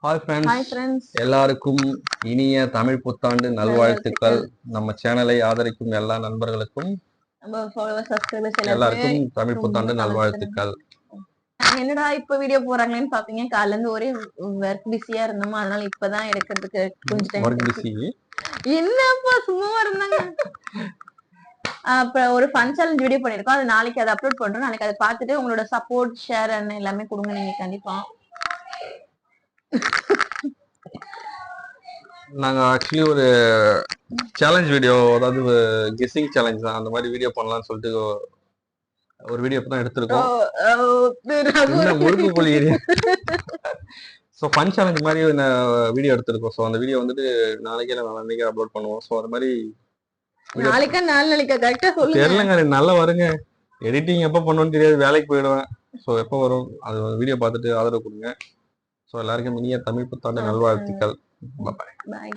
Hi hi friends, friends, எல்லாருக்கும் இனிய தமிழ் புத்தாண்டு நல்வாழ்த்துக்கள். நல்வாழ்த்துக்கள். நம்ம சேனலை ஆதரிக்கும் எல்லா நண்பர்களுக்கும் நம்ம ஃபாலோவர்ஸ் சப்ஸ்கிரைபர்ஸ் எல்லாருக்குமே எல்லாருக்கும் தமிழ் ரொம்ப புத்தாண்டு காலத்துக்கு நல்வாழ்த்துக்கள். என்னடா இப்ப வீடியோ போறாங்களேன்னு பாப்பீங்க. காலைல இருந்து ஒரே ஒர்க் பிஸியா இருந்தோமா, அதனால இப்பதான் எடுக்கிறதுக்கு கொஞ்சம் டைம் ஒர்க் கிடைச்சு. பிஸி. என்னப்பா சும்மா இருந்தாங்க. அப்புறம் ஒரு ஃபன் சேலஞ்ச் வீடியோ பண்ணிருக்கோம். அது நாளைக்கு அதை அப்லோட் பண்றோம். நாளைக்கு அதை பார்த்துட்டு உங்களோட சப்போர்ட் ஷேர் எல்லாமே கொடுங்க நீங்க கண்டிப்பா. நாங்க ஆக்சுவலி ஒரு சேலஞ்ச் வீடியோ, அதாவது கெஸ்ஸிங் சேலஞ்ச் தான். அந்த மாதிரி வீடியோ பண்ணலாம்னு சொல்லிட்டு ஒரு வீடியோ தான் எடுத்திருக்கோம். என்ன முறுக்கு பொழியிறீங்க? ஸோ ஃபன் சேலஞ்ச் மாதிரி வீடியோ எடுத்திருக்கோம். ஸோ அந்த வீடியோ வந்துட்டு நாளைக்கே இல்லை நாளைக்கே அப்லோட் பண்ணுவோம். ஸோ அது மாதிரி நாளைக்கா நாளைக்கா கரெக்டா சொல்லுங்க. தெரியலங்க, நல்லா வருங்க. எடிட்டிங் எப்போ பண்ணணும்னு தெரியாது, வேலைக்கு போயிடுவேன். ஸோ எப்போ வரும் அது வீடியோ பார்த்துட்டு ஆதரவு கொடுங்க. ஸோ எல்லாருக்கும் இனிய தமிழ் புத்தாண்டு நல்வாழ்த்துக்கள். பாய்.